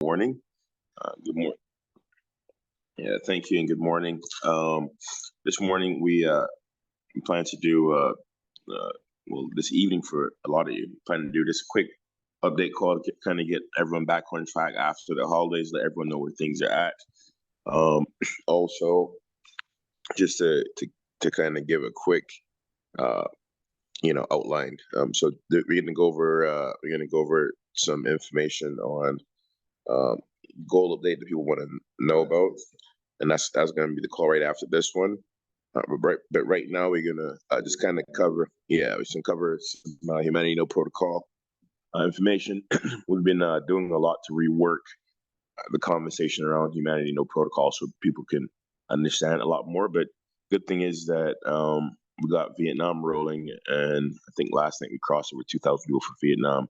Morning. Good morning. Yeah, thank you and good morning. This morning we plan to do this evening for a lot of you. Plan to do this quick update call to kind of get everyone back on track after the holidays, let everyone know where things are at. Um, Also, just to kind of give a quick uh, outline. We're gonna go over some information on um, goal update that people want to know about, and that's going to be the call right after this one. But right now we're gonna just kind of cover, we're gonna cover some humanity no protocol information. We've been doing a lot to rework the conversation around humanity no protocol so people can understand a lot more. But good thing is that we got Vietnam rolling, and I think last night we crossed over 2,000 people for Vietnam.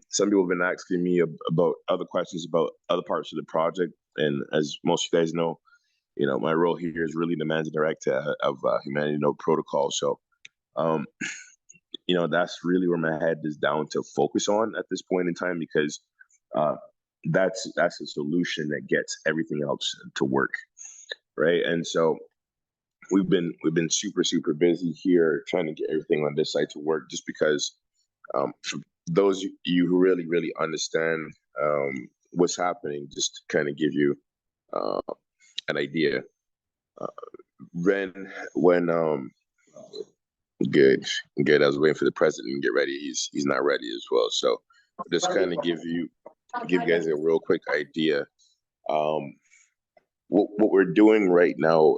Some people have been asking me about other questions about other parts of the project, and as most of you guys know, my role here is really the managing director of Humanity No Protocol. So, um, that's really where my head is down to focus on at this point in time because uh, that's a solution that gets everything else to work, right? And so we've been super busy here trying to get everything on this site to work, just because for those you who really understand what's happening, just to kind of give you uh, an idea. Uh, when good, good. I was waiting for the president to get ready. He's not ready as well. So just kind of give you guys a real quick idea. Um, what we're doing right now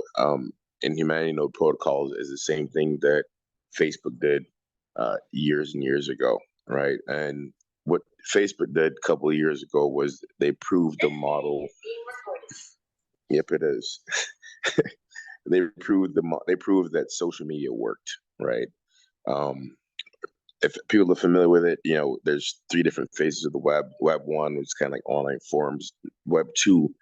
in Humanity No Protocols is the same thing that Facebook did years and years ago, right? And what Facebook did a couple of years ago was they proved the model. Yep, it is. They proved that social media worked, right? Um, if people are familiar with it, there's three different phases of the web. Web one, which is kind of like online forums. Web two,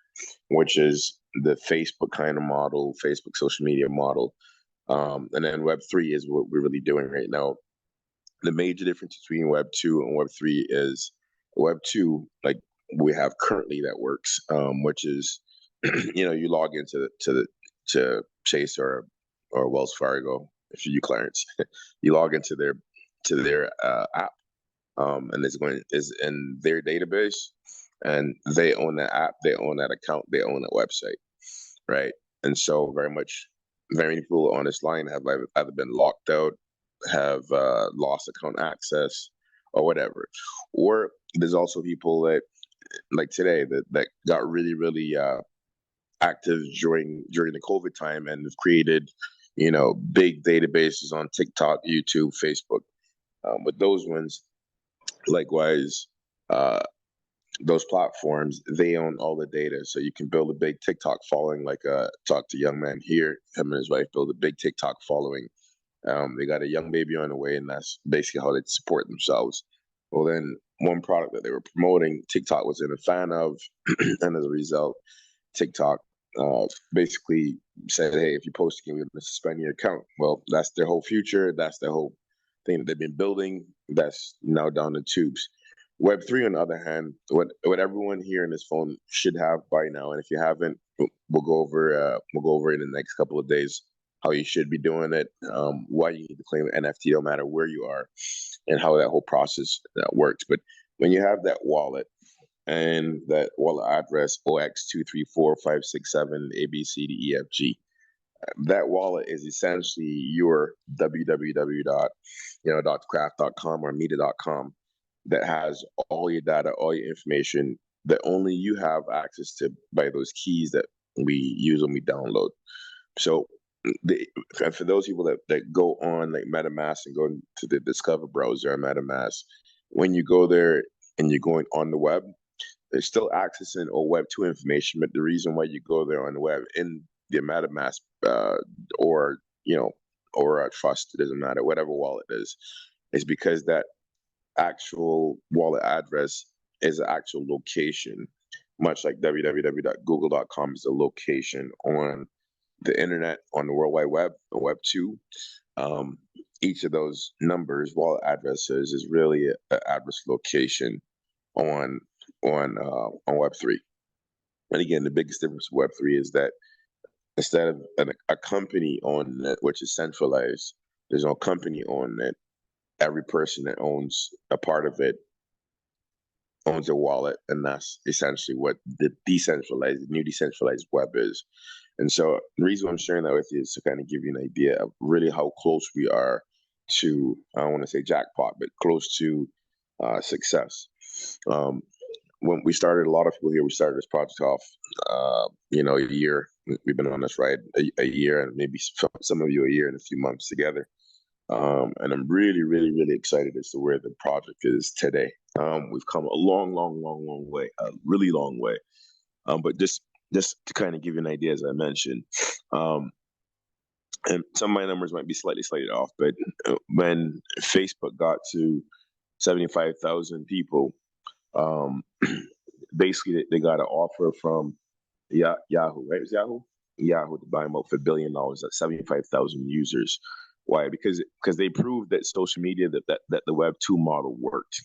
which is the Facebook kind of model, Facebook social media model. And then Web three is what we're really doing right now. The major difference between Web two and Web three is Web two, like we have currently that works, which is, you log into to Chase or Wells Fargo if you Clarence, you log into their app, and is in their database, and they own that app, they own that account, they own that website, right? And so very many people on this line have either been locked out, have lost account access, or whatever. Or there's also people that, like today, that got really active during the COVID time and have created, big databases on TikTok, YouTube, Facebook. But those ones, likewise, uh, those platforms, they own all the data. So you can build a big TikTok following, like talk to young man here, him and his wife build a big TikTok following. They got a young baby on the way, and that's basically how they support themselves. Well, then one product that they were promoting, TikTok wasn't a fan of, and as a result, TikTok basically said, "Hey, if you post again, we're going to suspend your account." Well, that's their whole future. That's their whole thing that they've been building. That's now down the tubes. Web three, on the other hand, what everyone here in this phone should have by now, and if you haven't, we'll go over it in the next couple of days how you should be doing it, why you need to claim an NFT, no matter where you are, and how that whole process works. But when you have that wallet and that wallet address OX234567 ABCDEFG, that wallet is essentially your www.craft.com or media.com that has all your data, all your information that only you have access to by those keys that we use when we download. So for those people that go on like MetaMask and go to the Discover browser on MetaMask, when you go there and you're going on the web, they're still accessing all Web 2 information, but the reason why you go there on the web in the MetaMask or, or Trust, it doesn't matter, whatever wallet is because that actual wallet address is an actual location, much like www.google.com is a location on the internet, on the World Wide Web, the Web 2. Um, each of those numbers, wallet addresses, is really an address location on on Web3. And again, the biggest difference with Web3 is that instead of a company owning it, which is centralized, there's no company owning it. Every person that owns a part of it owns a wallet, and that's essentially what the new decentralized web is. And so the reason I'm sharing that with you is to kind of give you an idea of really how close we are to, I don't want to say jackpot, but close to success. When we started, a lot of people here, we started this project off, a year. We've been on this ride a year, and maybe some of you a year and a few months together. And I'm really, really, really excited as to where the project is today. We've come a long, long, long, long way, a really long way. But just to kind of give you an idea, as I mentioned, and some of my numbers might be slightly off, but when Facebook got to 75,000 people, basically they got an offer from Yahoo, right? It was Yahoo? Yahoo to buy them out for $1 billion at 75,000 users. Why? Because they proved that social media, that the Web 2 model worked,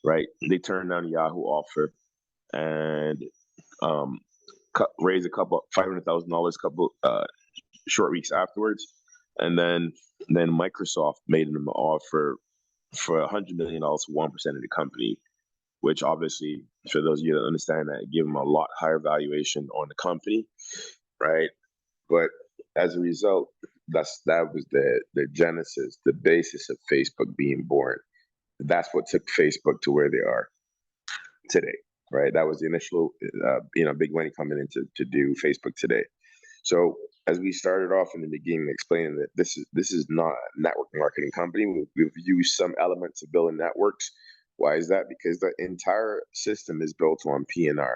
right? They turned down the Yahoo offer and raised a couple $500,000 couple short weeks afterwards, and then Microsoft made them an offer for $100 million to 1% of the company, which obviously, for those of you that understand that, give them a lot higher valuation on the company, right? But as a result, that was the genesis, the basis of Facebook being born. That's what took Facebook to where they are today, right? That was the initial, big money coming in to do Facebook today. So as we started off in the beginning, explaining that this is not a network marketing company. We've used some elements of building networks. Why is that? Because the entire system is built on PNR.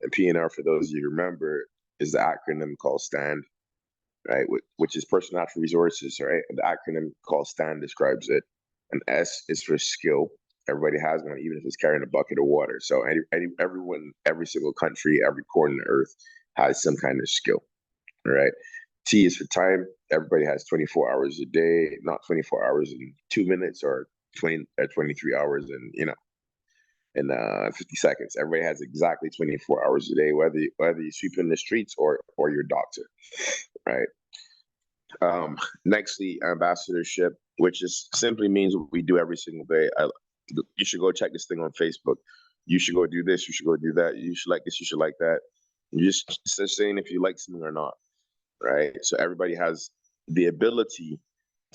And PNR, for those of you who remember, is the acronym called STAND, right? Which is Personal Natural Resources, right? And the acronym called STAND describes it. And S is for skill. Everybody has one, even if it's carrying a bucket of water. So everyone, every single country, every corner of the earth has some kind of skill, right? T is for time. Everybody has 24 hours a day, not 24 hours in 2 minutes or 23 hours in 50 seconds. Everybody has exactly 24 hours a day, whether you sweep in the streets or your doctor, right? Nextly, ambassadorship, which is simply means what we do every single day. You should go check this thing on Facebook. You should go do this. You should go do that. You should like this. You should like that. You just saying if you like something or not, right? So everybody has the ability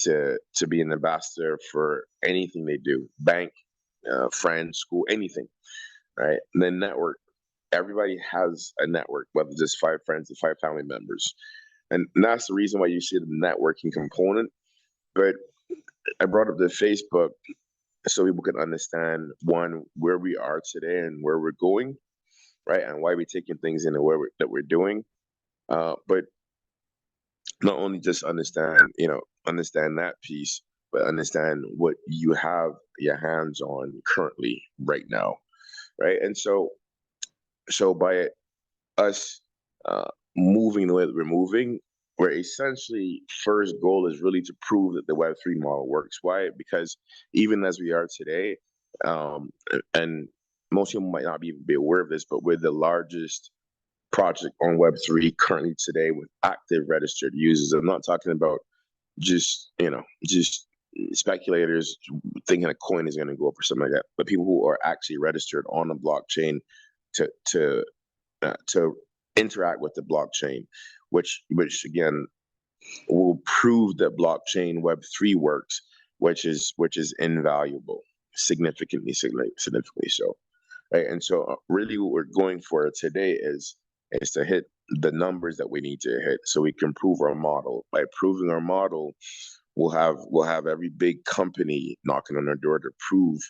to be an ambassador for anything they do, bank, friends, school, anything, right? And then network. Everybody has a network, whether it's just 5 friends or 5 family members. And that's the reason why you see the networking component. But I brought up the Facebook so people can understand, one, where we are today and where we're going, right? And why we're taking things in the way that we're doing. But not only just understand that piece, but understand what you have your hands on currently right now, right? And so by us moving the way that we're moving, where essentially first goal is really to prove that the Web3 model works. Why? Because even as we are today, and most people might not be aware of this, but we're the largest project on Web3 currently today with active registered users. I'm not talking about just speculators thinking a coin is going to go up or something like that, but people who are actually registered on the blockchain to interact with the blockchain, which again will prove that blockchain Web3 works, which is invaluable, significantly so, right? And so really what we're going for today is to hit the numbers that we need to hit so we can prove our model. By proving our model, we'll have every big company knocking on our door to prove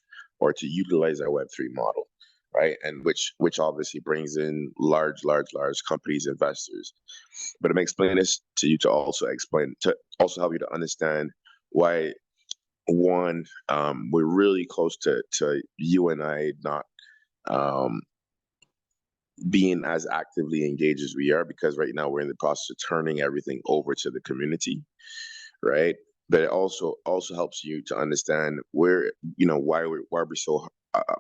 or to utilize our Web3 model, right? And which obviously brings in large companies, investors. But I'm explaining this to you to also help you to understand why, one, we're really close to you and I not being as actively engaged as we are, because right now we're in the process of turning everything over to the community, right? But it also helps you to understand where, why we're so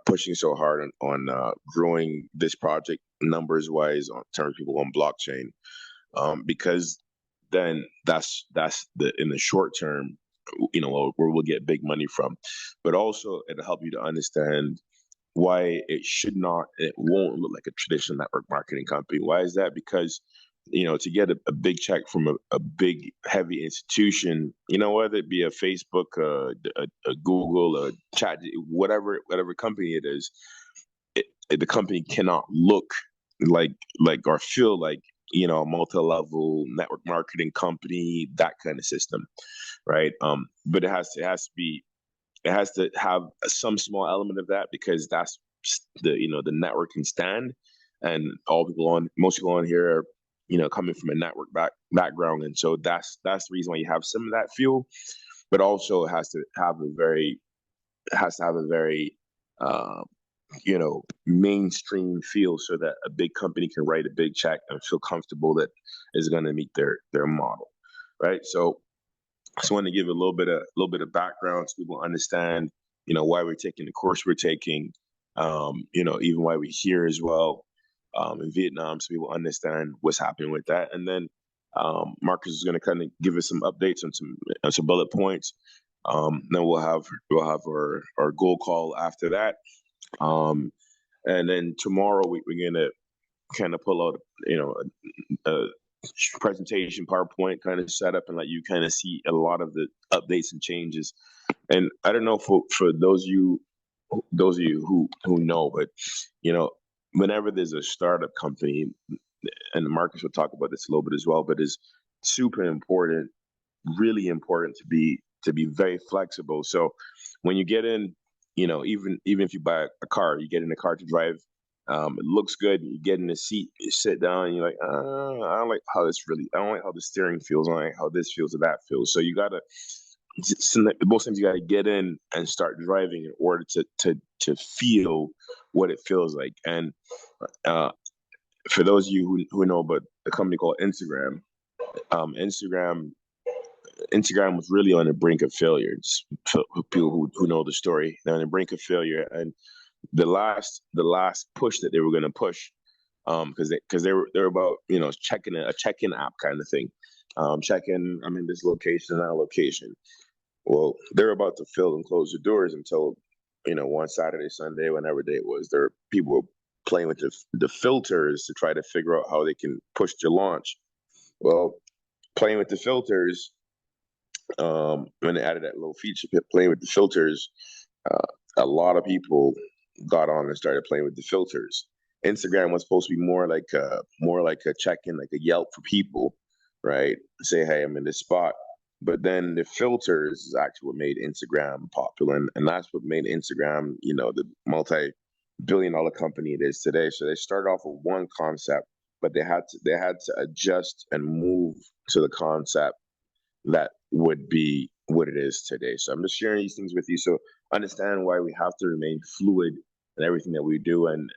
pushing so hard on growing this project numbers wise on terms of people on blockchain, because then that's the in the short term, where we'll get big money from, but also it'll help you to understand why it won't look like a traditional network marketing company. Why is that? Because to get a big check from a big heavy institution, whether it be a Facebook, a Google, a chat, whatever company it is, the company cannot look like or feel like a multi-level network marketing company, that kind of system, right? But it has to have some small element of that, because that's the networking stand, and most people on here are coming from a network background, and so that's the reason why you have some of that feel, but also it has to have a very uh, mainstream feel, so that a big company can write a big check and feel comfortable that is going to meet their model, right? So I just want to give a little bit of background so people understand, why we're taking the course we're taking, even why we're here as well, in Vietnam, so people understand what's happening with that. And then Marcus is going to kind of give us some updates on some bullet points. Then we'll have our goal call after that. Um, and then tomorrow we're gonna kind of pull out, a presentation PowerPoint kind of setup and let you kind of see a lot of the updates and changes. And I don't know for those of you who know, but whenever there's a startup company, and Marcus will talk about this a little bit as well, but it's super important, really important to be very flexible. So when you get in, even if you buy a car, you get in a car to drive. It looks good. You get in the seat, you sit down, and you're like, I don't like how I don't like how the steering feels. I don't like how this feels or that feels. So you gotta, most times you gotta get in and start driving in order to feel what it feels like. And uh, for those of you who know about a company called Instagram, Instagram Instagram was really on the brink of failure. Just for people who know the story, they're on the brink of failure, and the last push that they were going to push, because they were about checking a check-in app kind of thing, check-in. I'm in this location, that location. Well, they're about to fill and close the doors until one Saturday, Sunday, whenever day it was. There were people playing with the filters to try to figure out how they can push the launch. Well, playing with the filters, when they added that little feature, playing with the filters, a lot of people got on and started playing with the filters. Instagram was supposed to be more like a check-in, like a Yelp for people, right? Say, hey, I'm in this spot. But then the filters is actually what made Instagram popular, and that's what made Instagram, the multi-billion-dollar company it is today. So they started off with one concept, but they had to adjust and move to the concept that would be what it is today. So I'm just sharing these things with you, so understand why we have to remain fluid in everything that we do, and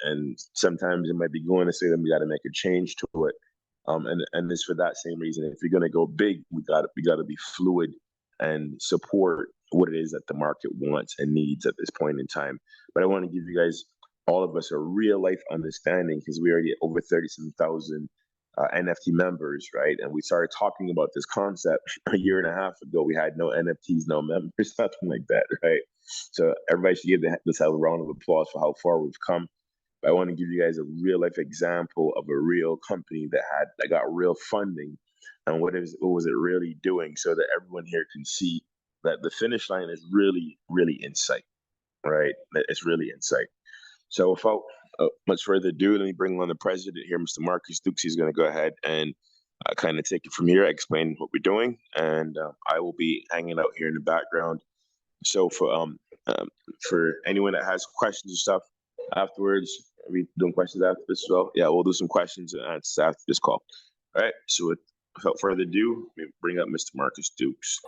sometimes it might be going to say that we got to make a change to it. And it's for that same reason. If you're gonna go big, we gotta be fluid and support what it is that the market wants and needs at this point in time. But I want to give you guys, all of us, a real life understanding, because we already at over 37,000 NFT members, right? And we started talking about this concept a year and a half ago. We had no NFTs, no members, nothing like that, right? So everybody should give this a round of applause for how far we've come. But I want to give you guys a real life example of a real company that got real funding, and what was it really doing, so that everyone here can see that the finish line is really, really in sight, right? It's really in sight. So without much further ado, let me bring on the president here, Mr. Marcus Dukes. He's going to go ahead and kind of take it from here, explain what we're doing, and I will be hanging out here in the background. So for anyone that has questions and stuff afterwards, are we doing questions after this as well? Yeah, we'll do some questions and answers after this call. All right. So without further ado, let me bring up Mr. Marcus Dukes.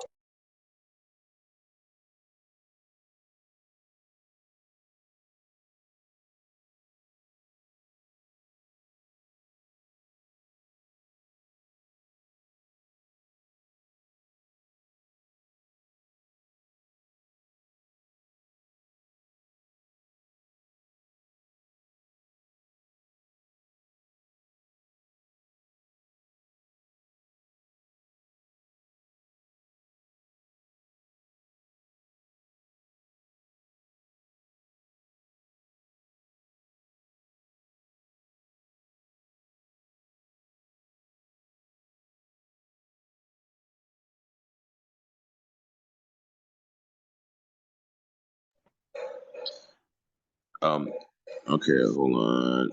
Okay, hold on.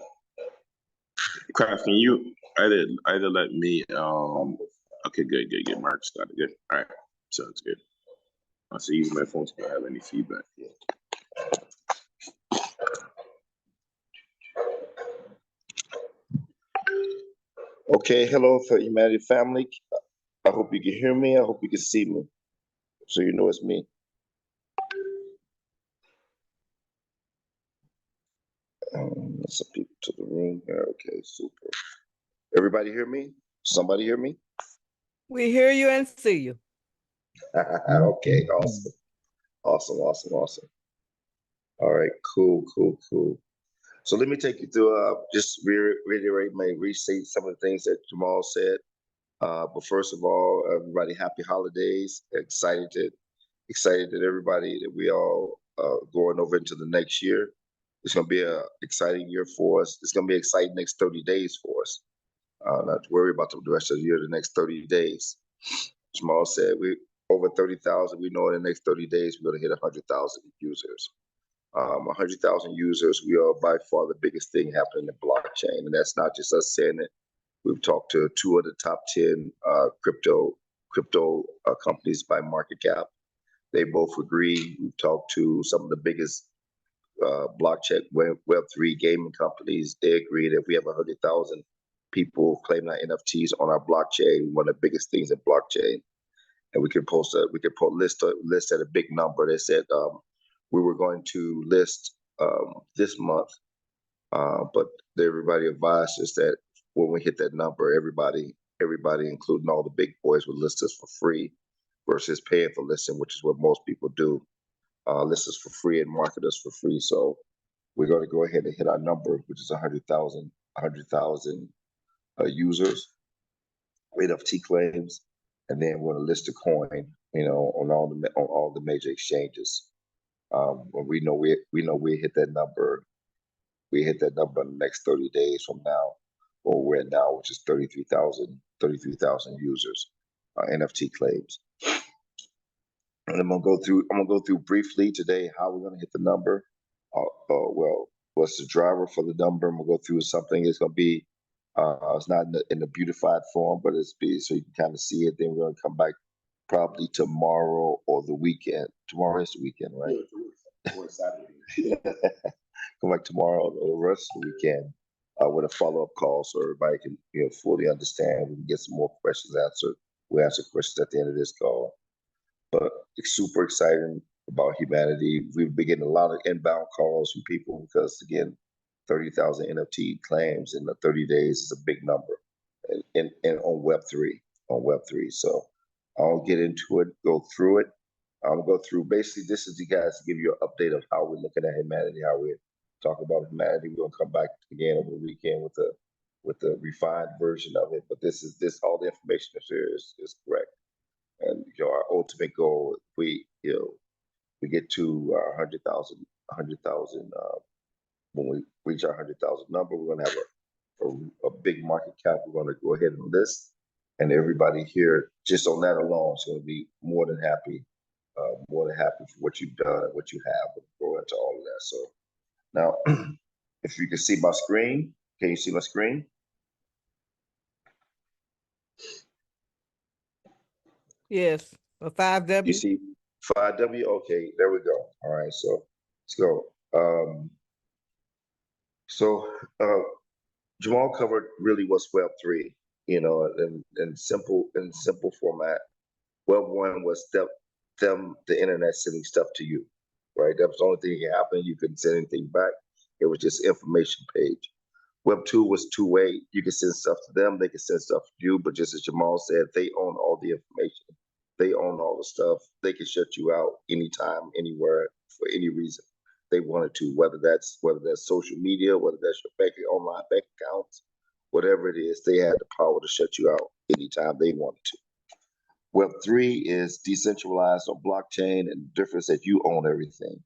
Craft, can you either let me okay, good. Mark's got it. Good. All right. Sounds good. I'll see use my phone to have any feedback. Okay, hello for Humanity family. I hope you can hear me. I hope you can see me. So you know it's me. Let's some people to the room here. Okay, super. Everybody hear me? Somebody hear me? We hear you and see you. Okay, awesome. Awesome. All right, cool. So let me take you through just reiterate, restate some of the things that Jamal said. But first of all, everybody, happy holidays. Excited that everybody that we all going over into the next year. It's going to be a exciting year for us. It's going to be exciting next 30 days for us. Not to worry about the rest of the year, the next 30 days. Jamal said we over 30,000. We know in the next 30 days we're going to hit 100,000 users. 100,000 users. We are by far the biggest thing happening in blockchain, and that's not just us saying it. We've talked to two of the top 10 crypto companies by market cap. They both agree. We've talked to some of the biggest blockchain Web3 gaming companies. They agree that if we have 100,000 people claiming our NFTs on our blockchain, one of the biggest things in blockchain, and we can list at a big number. They said we were going to list this month, but everybody advised us that when we hit that number, everybody, including all the big boys, would list us for free versus paying for listing, which is what most people do. List us for free and market us for free. So we're going to go ahead and hit our number, which is 100,000 users, NFT claims, and then we're going to list a coin, on all the major exchanges. When we know we hit that number, in the next 30 days from now, or we're at now, which is 33,000 users, NFT claims. And I'm gonna go through briefly today how we're gonna hit the number. Well, what's the driver for the number? I'm gonna go through something. It's gonna be it's not in the beautified form, but it's be so you can kind of see it. Then we're gonna come back probably tomorrow or the weekend. Tomorrow is the weekend, right? Or Saturday. Come back tomorrow or the rest of the weekend with a follow-up call so everybody can fully understand. We can get some more questions answered. We'll answer questions at the end of this call. But it's super exciting about humanity. We've been getting a lot of inbound calls from people because, again, 30,000 NFT claims in the 30 days is a big number, and on Web3. So I'll get into it, go through it. I'll go through basically this is you guys to give you an update of how we're looking at humanity, how we're talking about humanity. We're gonna come back again over the weekend with the refined version of it. But this all the information that's here is correct. And our ultimate goal, we get to 100,000, when we reach our 100,000 number, we're gonna have a big market cap. We're gonna go ahead and list, and everybody here just on that alone is gonna be more than happy for what you've done and what you have. We'll go into all of that. So now, if you can see my screen, can you see my screen? Yes, a 5W. You see 5W? Okay, there we go. All right, so let's go. So Jamal covered really what's Web3, in simple format. Web1 was the internet sending stuff to you, right? That was the only thing that happened. You couldn't send anything back. It was just information page. Web2 was two-way. You could send stuff to them. They could send stuff to you. But just as Jamal said, they own all the information. They own all the stuff. They can shut you out anytime, anywhere, for any reason they wanted to. Whether that's social media, whether that's your online bank accounts, whatever it is, they had the power to shut you out anytime they wanted to. Web3 is decentralized on blockchain, and the difference that you own everything.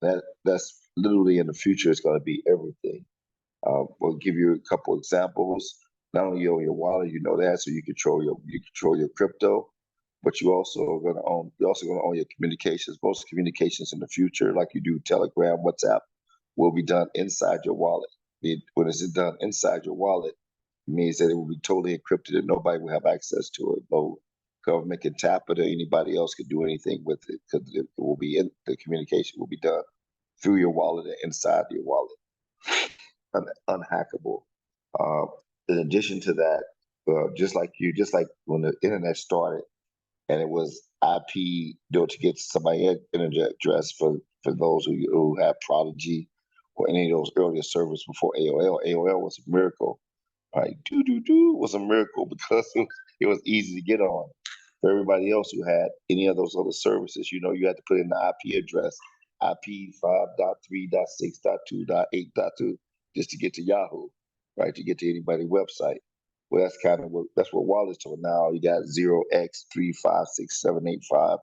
That's literally in the future. It's going to be everything. We'll give you a couple examples. Not only you own your wallet, you know that, so you control your crypto, but you're also going to own your communications. Most communications in the future, like you do Telegram, WhatsApp, will be done inside your wallet. When it's done inside your wallet, it means that it will be totally encrypted and nobody will have access to it. No government can tap it or anybody else can do anything with it because it will be the communication will be done through your wallet and inside your wallet. Unhackable. Uh, in addition to that, just like when the internet started, and it was IP, to get somebody internet address for those who have Prodigy or any of those earlier servers before AOL. AOL was a miracle, right? Was a miracle because it was easy to get on. For everybody else who had any of those other services, you had to put in the IP address, IP 5.3.6.2.8.2, just to get to Yahoo, right? To get to anybody's website. Well, that's what Wallace told. Now you got 0x356785,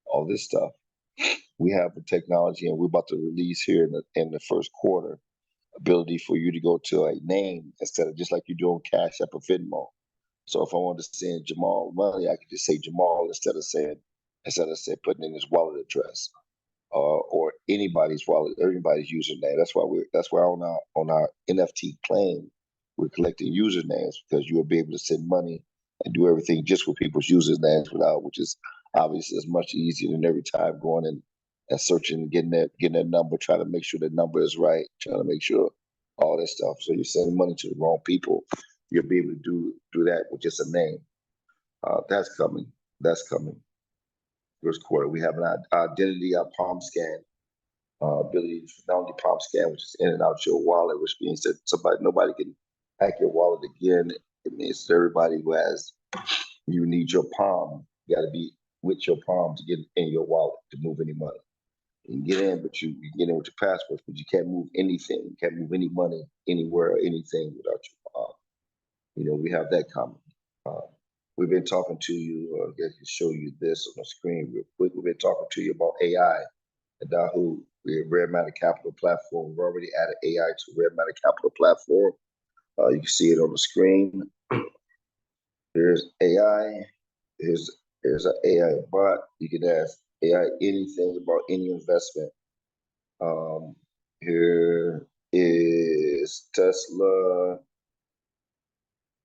all this stuff. We have the technology, and we're about to release here in the first quarter, ability for you to go to a name instead of just like you do on Cash App or Venmo. So if I wanted to send Jamal money, I could just say Jamal instead of putting in his wallet address or anybody's wallet, everybody's username. That's why on our NFT claim we're collecting usernames because you will be able to send money and do everything just with people's usernames which is obviously is much easier than every time going and searching, getting that number, trying to make sure the number is right, trying to make sure all that stuff. So you're sending money to the wrong people. You'll be able to do that with just a name. That's coming. That's coming. First quarter. We have an identity, palm scan, ability to not only palm scan, which is in and out your wallet, which means that nobody can hack your wallet again. It means everybody you need your palm. You got to be with your palm to get in your wallet to move any money. You can get in, but you can get in with your passport, but you can't move anything. You can't move any money anywhere or anything without your palm. We have that coming. We've been talking to you, I guess I can show you this on the screen real quick. We've been talking to you about AI at Yahoo. We're a Red Matter Capital platform. We've already added AI to Red Matter Capital platform. You can see it on the screen. There's AI. There's an AI bot. You can ask AI anything about any investment. Here is Tesla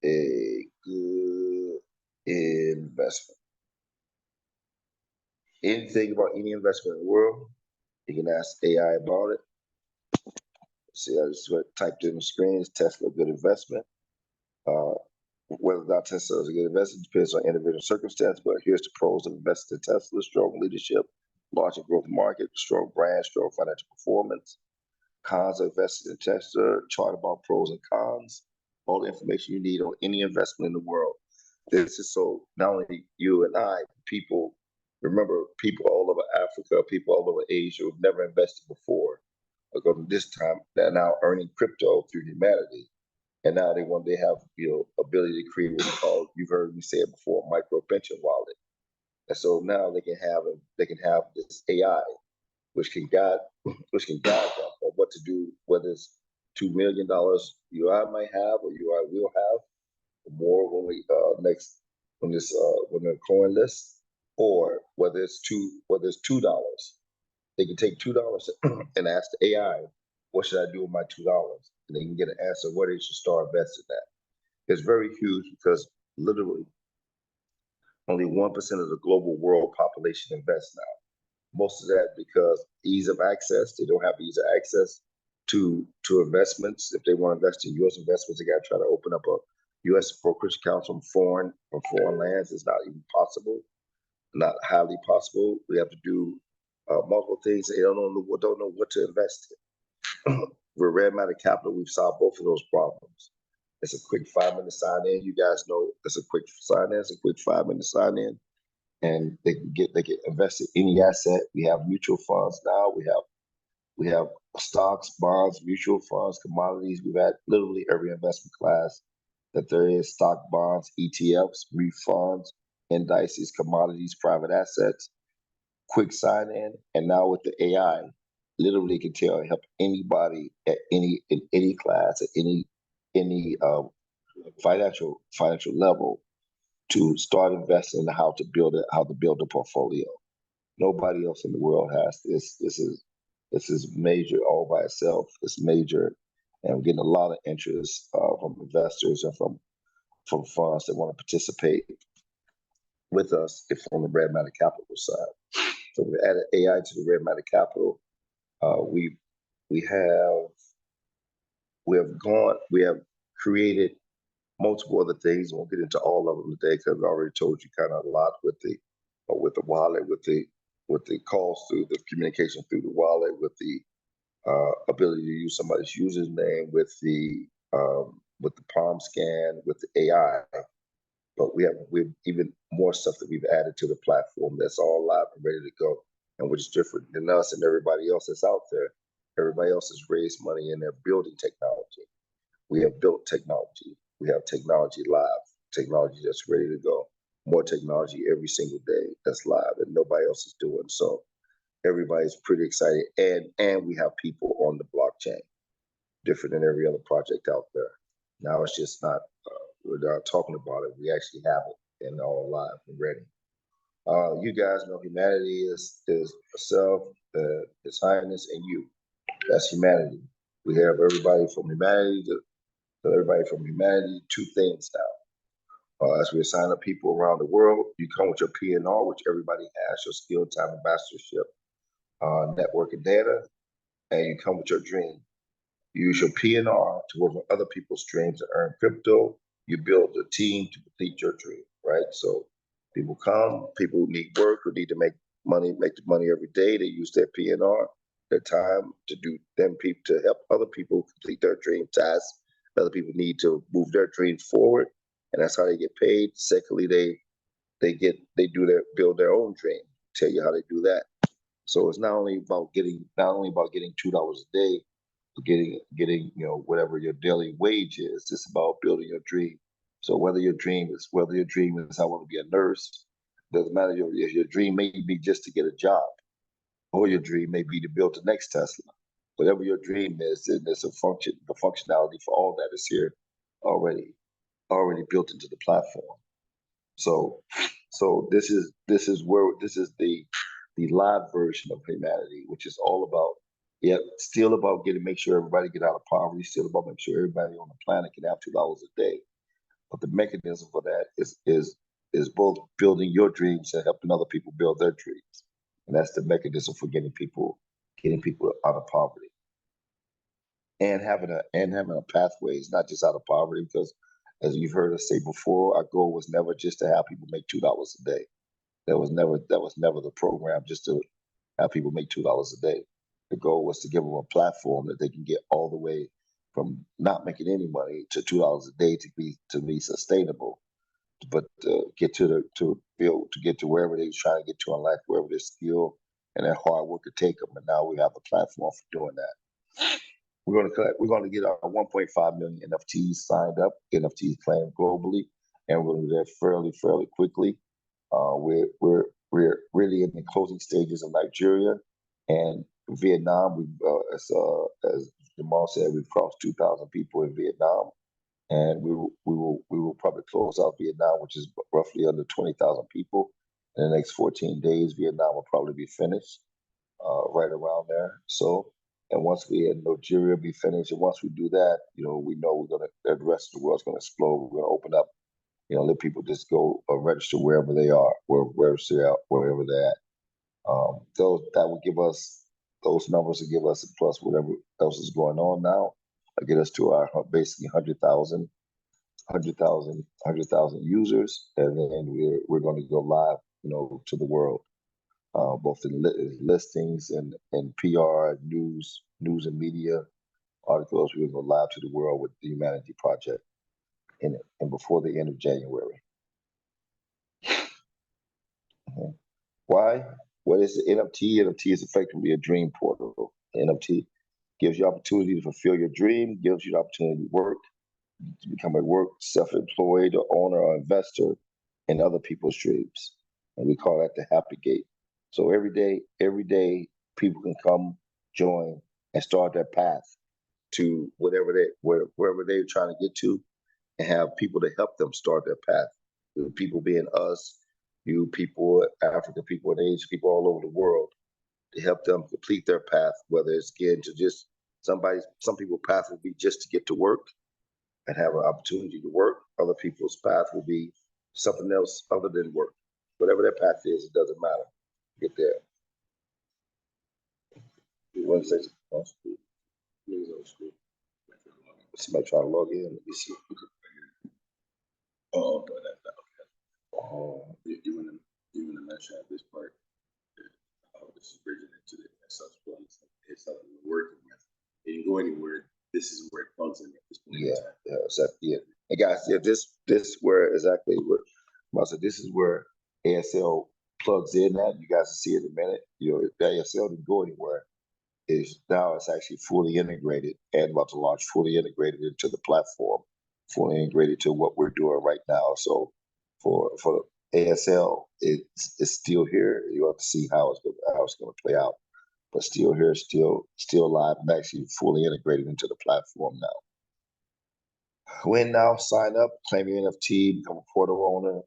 a good investment? Anything about any investment in the world, you can ask AI about it. See, I just typed in the screen, is Tesla a good investment? Whether or not Tesla is a good investment depends on individual circumstance, but here's the pros of investing in Tesla: strong leadership, large and growth market, strong brand, strong financial performance. Cons of investing in Tesla, chart about pros and cons, all the information you need on any investment in the world. This is so not only you and I, people all over Africa, people all over Asia who've never invested before are going to this time, they're now earning crypto through humanity. And now they have ability to create what's called, you've heard me say it before, micro pension wallet. And so now they can have this AI which can guide them on what to do, whether it's $2 million you I might have or you I will have more when we when the coin list, or whether it's $2. They can take $2 and ask the AI, what should I do with my $2? And they can get an answer where they should start investing at. It's very huge because literally only 1% of the global world population invests now. Most of that because ease of access. They don't have ease of access to investments. If they want to invest in U.S. investments, they got to try to open up a U.S. brokerage account from foreign lands. It's not even possible, not highly possible. We have to do multiple things. They don't know what to invest in. With Red Matter Capital, we've solved both of those problems. It's a quick 5-minute sign in. You guys know it's a quick sign in. It's a quick 5-minute sign in. And they can invest in any asset. We have mutual funds now. We have stocks, bonds, mutual funds, commodities. We've had literally every investment class that there is: stock, bonds, ETFs, refunds, indices, commodities, private assets. Quick sign in, and now with the AI, literally can help anybody in any class at any financial level to start investing in how to build a portfolio. Nobody else in the world has this. This is This is major all by itself. It's major, and we're getting a lot of interest from investors and from funds that want to participate with us from the Red Matter Capital side. So we added AI to the Red Matter Capital. We we have we have created multiple other things. I won't get into all of them today because I already told you kind of a lot with the wallet, with the calls through the communication through the wallet, with the ability to use somebody's username, with the palm scan, with the AI. But we've even more stuff that we've added to the platform that's all live and ready to go, and which is different than us and everybody else that's out there. Everybody else has raised money and they're building technology. We have built technology. We have technology live, technology that's ready to go. More technology every single day that's live and nobody else is doing. So everybody's pretty excited, and we have people on the blockchain, different than every other project out there. Now it's just not we're not talking about it. We actually have it and all live and ready. You guys know humanity is self, His Highness, and you. That's humanity. We have everybody from humanity to everybody from humanity to things now. As we assign up people around the world, you come with your PNR, which everybody has, your skill, time, ambassadorship, network, and data, and you come with your dream. You use your PNR to work on other people's dreams and earn crypto. You build a team to complete your dream, right? So people come, people who need work, who need to make the money every day. They use their PNR, their time to do them people to help other people complete their dream tasks. Other people need to move their dreams forward, and that's how they get paid. Secondly, they build their own dream. Tell you how they do that. So it's not only about getting $2 a day, getting whatever your daily wage is. It's about building your dream. So whether your dream is I want to be a nurse, doesn't matter. Your dream may be just to get a job, or your dream may be to build the next Tesla. Whatever your dream is, then there's the functionality for all that is here already built into the platform. So this is the live version of humanity, which is all about still about make sure everybody get out of poverty, still about make sure everybody on the planet can have $2 a day. But the mechanism for that is both building your dreams and helping other people build their dreams. And that's the mechanism for getting people out of poverty. And having a pathway is not just out of poverty, because as you've heard us say before, our goal was never just to have people make $2 a day. That was never the program, just to have people make $2 a day. The goal was to give them a platform that they can get all the way from not making any money to $2 a day to be sustainable, but get to wherever they're trying to get to in life, wherever their skill and their hard work could take them. And now we have a platform for doing that. We're going to get our 1.5 million NFTs signed up, NFTs claimed globally, and we're going to do that fairly quickly. We're really in the closing stages of Nigeria and Vietnam. As Jamal said, we've crossed 2,000 people in Vietnam, and we will probably close out Vietnam, which is roughly under 20,000 people. In the next 14 days, Vietnam will probably be finished, right around there. So, and once we in Nigeria be finished, and once we do that, we know the rest of the world's gonna explode. We're gonna open up, let people just go register wherever they are, wherever they're at. Those numbers will give us, plus whatever else is going on now, get us to our basically 100,000 users, and then we're going to go live, to the world, both in listings and PR, news and media articles. We're going to go live to the world with the Humanity Project and before the end of January. Why? What is the NFT? NFT is effectively a dream portal. NFT gives you opportunity to fulfill your dream, gives you the opportunity to work, to become self-employed, or owner or investor in other people's dreams. And we call that the Happy Gate. So every day, people can come, join, and start their path to wherever they're trying to get to, and have people to help them start their path. The people being us, you people, African people, and Asian people all over the world. to help them complete their path, whether it's getting to just some people's path will be just to get to work and have an opportunity to work. Other people's path will be something else other than work. Whatever their path is, it doesn't matter. Get there. You want to say something else? Somebody trying to log in. Let me see. Oh, but that's not okay. Oh, you want to mention at this part? This is bridging into the subsplines. It's something we're working with. It can go anywhere. This is where it plugs in at this point. Yeah, yeah. And guys, yeah, this where exactly where I said this is where ASL plugs in at. You guys will see in a minute. You know, if the ASL didn't go anywhere. Is now it's actually fully integrated and about to launch fully integrated into the platform, fully integrated to what we're doing right now. So for ASL, it's still here. You have to see how it's going to play out, but still here, still live and actually fully integrated into the platform now. When now sign up, claim your NFT, become a portal owner,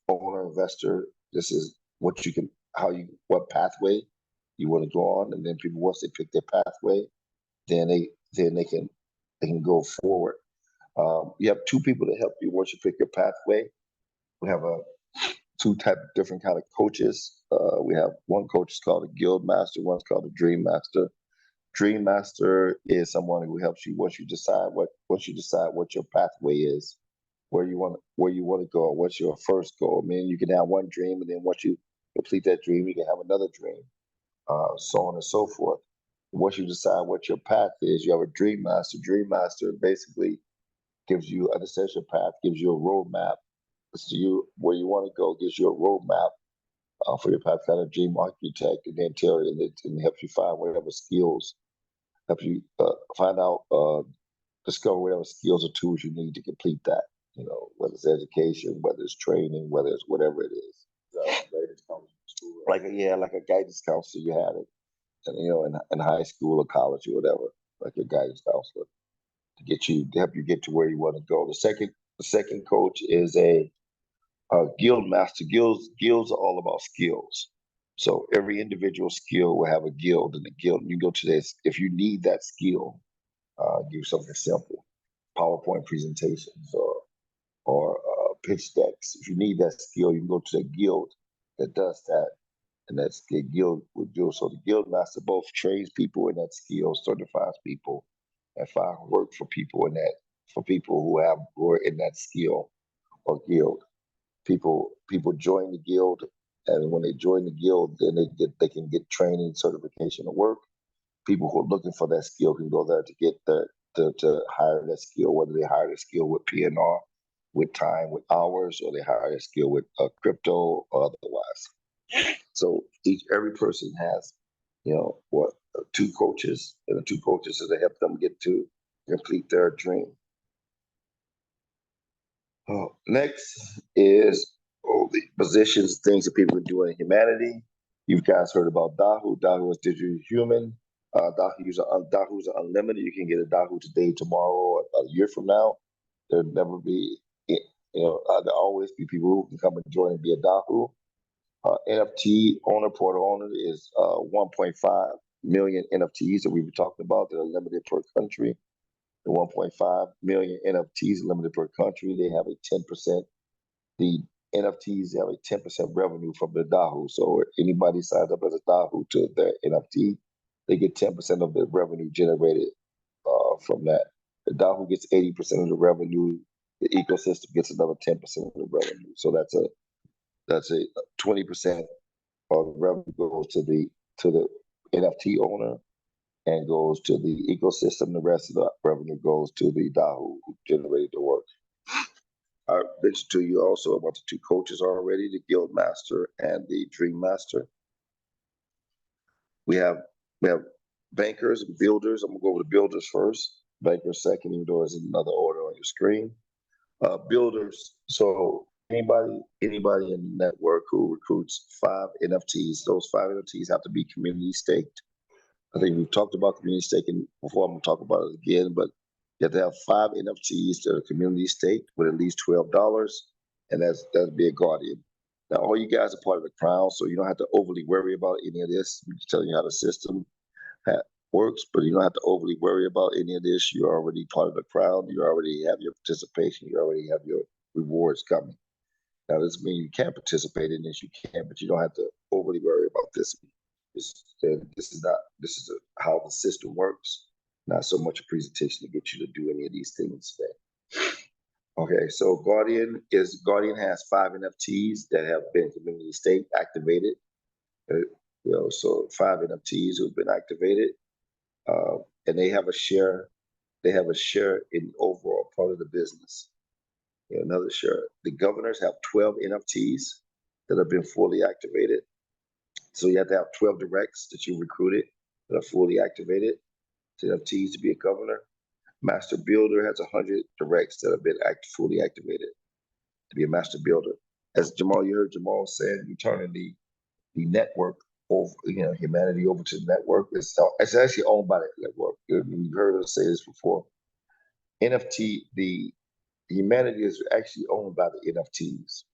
owner investor. This is what you can, what pathway you want to go on, and then people once they pick their pathway, then they can go forward. You have two people to help you once you pick your pathway. We have two type of different kind of coaches. We have one coach is called a guild master, one's called a dream master. Dream master is someone who helps you once you decide what your pathway is, where you want to go, what's your first goal. I mean, you can have one dream, and then once you complete that dream, you can have another dream. So on and so forth. Once you decide what your path is, you have a dream master. Dream master basically understands your path, gives you a roadmap as to you where you want to go, gives you a roadmap for your path, kind of dream architect, and then tell you and helps you find whatever skills, help you find out, discover whatever skills or tools you need to complete that. You know, whether it's education, whether it's training, whether it's whatever it is. Like a guidance counselor you had it, and you know, in high school or college or whatever, like a guidance counselor to help you get to where you want to go. The second coach is a guild master. Guilds are all about skills. So every individual skill will have a guild, and the guild you go to this if you need that skill. Give you something simple, PowerPoint presentations or pitch decks. If you need that skill, you can go to the guild that does that. And that's the guild would do. So the guild master both trains people in that skill, certifies people, and find work for people for people who are in that skill or guild. People join the guild, and when they join the guild, then they can get training, certification, or work. People who are looking for that skill can go there to get to hire that skill, whether they hire the skill with PNR, with time, with hours, or they hire a skill with crypto or otherwise. So every person has, you know, two coaches, and the two coaches to help them get to complete their dream. Next is the positions, things that people are doing in humanity. You guys heard about Dahu. Dahu is digital human. Dahu's unlimited. You can get a Dahu today, tomorrow, or a year from now. There'll never be, there'll always be people who can come and join and be a Dahu. NFT owner, portal owner is 1.5 million NFTs that we were talking about that are limited per country. The 1.5 million NFTs limited per country. They have a 10%. The NFTs have a 10% revenue from the Dahu. So anybody signs up as a Dahu to their NFT, they get 10% of the revenue generated from that. The Dahu gets 80% of the revenue. The ecosystem gets another 10% of the revenue. So that's a 20% of the revenue goes to the NFT owner and goes to the ecosystem. The rest of the revenue goes to the Dahu who generated the work. I mentioned to you also about the two coaches already, the guild master and the dream master. We have bankers and builders. I'm gonna go over the builders first. Bankers second, even though there's another order on your screen. Builders. So anybody in the network who recruits 5 NFTs, those 5 NFTs have to be community staked. I think we've talked about community staking before. I'm gonna talk about it again, but you have to have 5 NFTs that are community staked with at least $12, and that'd be a guardian. Now, all you guys are part of the crown, so you don't have to overly worry about any of this. We're just telling you how the system works, but you don't have to overly worry about any of this. You're already part of the crowd. You already have your participation. You already have your rewards coming. Now, this doesn't mean you can't participate in this. You can, but you don't have to overly worry about this. This is how the system works. Not so much a presentation to get you to do any of these things today. Okay, so Guardian has 5 NFTs that have been community state activated. So 5 NFTs who've been activated, and they have a share. They have a share in overall part of the business. Another share. The governors have 12 NFTs that have been fully activated. So you have to have 12 directs that you recruited that are fully activated to NFTs to be a governor. Master Builder has 100 directs that have been fully activated to be a master builder. As Jamal, you heard Jamal said, you're turning the network over, humanity over to the network. It's actually owned by the network. You've heard us say this before. NFT, the humanity is actually owned by the NFTs.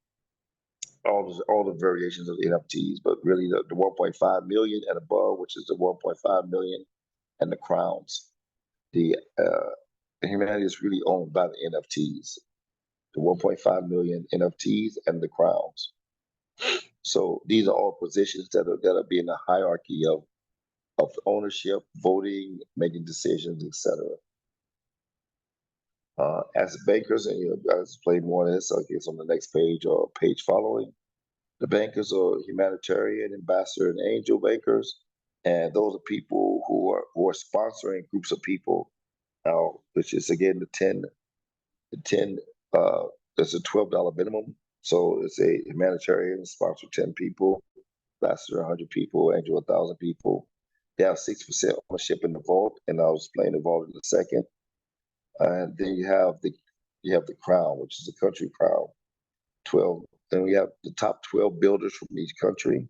All the variations of the NFTs, but really the 1.5 million and above, which is the 1.5 million and the crowns. The humanity is really owned by the NFTs, the 1.5 million NFTs and the crowns. So these are all positions that are being a hierarchy of ownership, voting, making decisions, etc. As bankers, and you guys explain more of this, I guess on the next page or page following. The bankers are humanitarian, ambassador, and angel bankers, and those are people who are sponsoring groups of people. Now, which is again the 10. There's a $12 minimum, so it's a humanitarian sponsor 10 people, ambassador 100 people, angel 1,000 people. They have 6% ownership in the vault, and I'll explain the vault in a second. And then you have the crown, which is the country crown, 12. Then we have the top 12 builders from each country,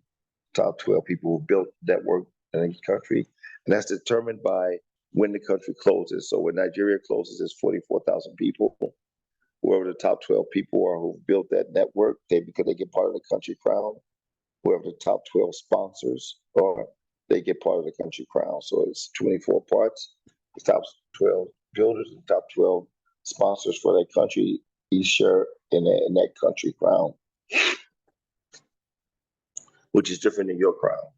top 12 people who built network in each country. And that's determined by when the country closes. So when Nigeria closes, it's 44,000 people. Whoever the top 12 people are who built that network, because they get part of the country crown. Whoever the top 12 sponsors are, they get part of the country crown. So it's 24 parts. The top 12 builders and top 12 sponsors for that country each share in that country crown, which is different than your crown.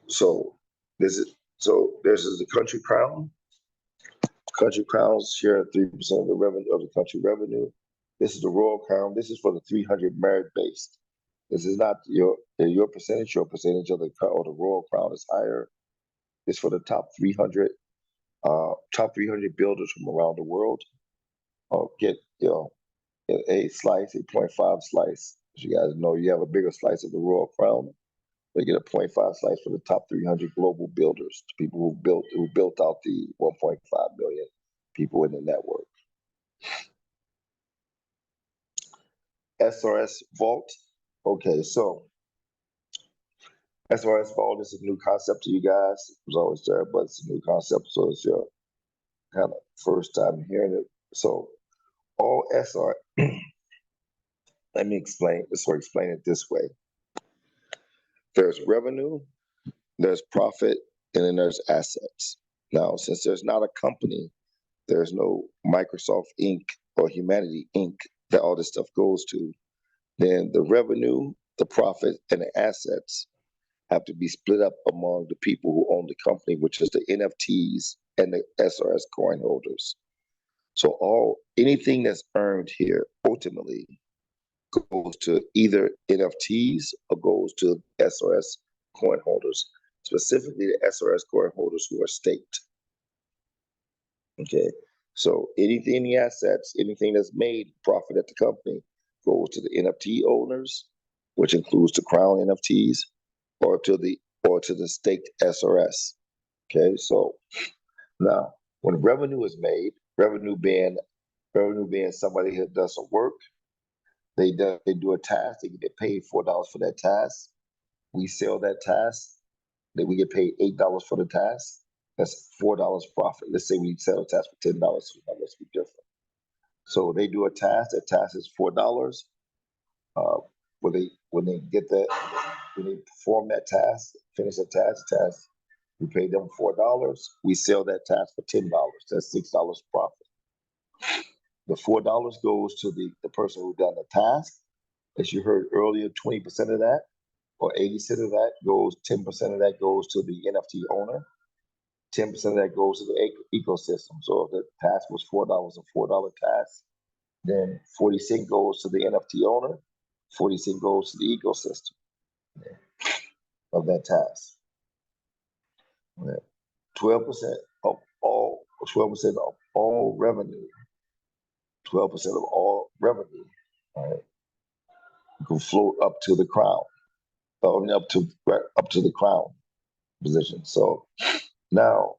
So this is the country crown. Country crowns share 3% of the revenue of the country revenue. This is the royal crown. This is for the 300 merit based. This is not your percentage. Your percentage of the royal crown is higher. It's for the top 300 builders from around the world. Get a slice, a 0.5 slice. As you guys know, you have a bigger slice of the royal crown. They get a 0.5 slice for the top 300 global builders, people who built out the 1.5 million people in the network. SRS Vault. Okay, so SRS Vault is a new concept to you guys. It was always there, but it's a new concept, so it's your kind of first time hearing it. So all SR. Let me explain it this way. There's revenue, there's profit, and then there's assets. Now, since there's not a company, there's no Microsoft Inc. or Humanity Inc. that all this stuff goes to, then the revenue, the profit, and the assets have to be split up among the people who own the company, which is the NFTs and the SRS coin holders. So anything that's earned here ultimately goes to either NFTs or goes to SRS coin holders, specifically the SRS coin holders who are staked. Okay, so anything in the assets, anything that's made profit at the company goes to the NFT owners, which includes the crown NFTs, or to the staked SRS. Okay, so now when revenue is made, revenue being somebody who does some work, they do a task, they get paid $4 for that task. We sell that task, then we get paid $8 for the task. That's $4 profit. Let's say we sell a task for $10, so that must be different. So they do a task. That task is $4. When they get that, when they perform that task, finish the task, we pay them $4. We sell that task for $10. That's $6 profit. The $4 goes to the person who done the task. As you heard earlier, 20% of that or 80% of that goes, 10% of that goes to the NFT owner. 10% of that goes to the ecosystem. So if the task was $4, a $4 task, then 40 cents goes to the NFT owner, 40 cents goes to the ecosystem of that task. 12% of all, 12% of all revenue, 12% of all revenue, right, can float up to the crown, up to the crown position. So now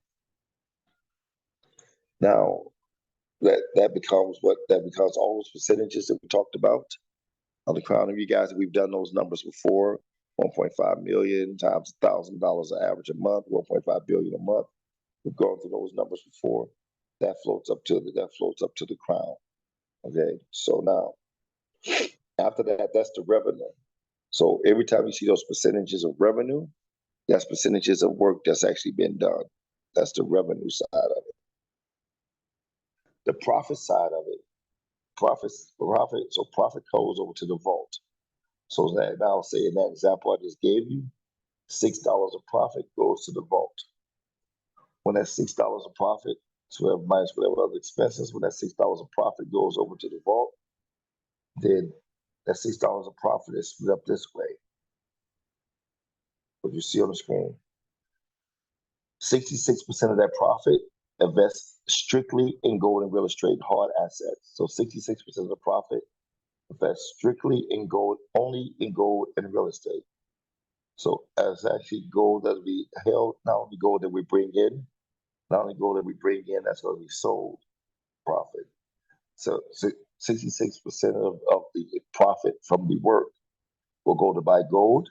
that becomes all those percentages that we talked about on the crown. Of you guys, we've done those numbers before. 1.5 million times $1,000 an average a month, 1.5 billion a month. We've gone through those numbers before. That floats up to the crown. Okay, so now after that, that's the revenue. So every time you see those percentages of revenue, that's percentages of work that's actually been done. That's the revenue side of it. The profit side of it, profit goes over to the vault. So that now, say in that example I just gave you, $6 of profit goes to the vault. When that $6 of profit, so minus whatever other expenses, when that $6 of profit goes over to the vault, then that $6 of profit is split up this way. What you see on the screen, 66% of that profit invests strictly in gold and real estate, hard assets. So 66% of the profit invests strictly in gold, only in gold and real estate. So as actually gold that we held, not only gold that we bring in, that's going to be sold profit. So 66% of the profit from the work will go to buy gold.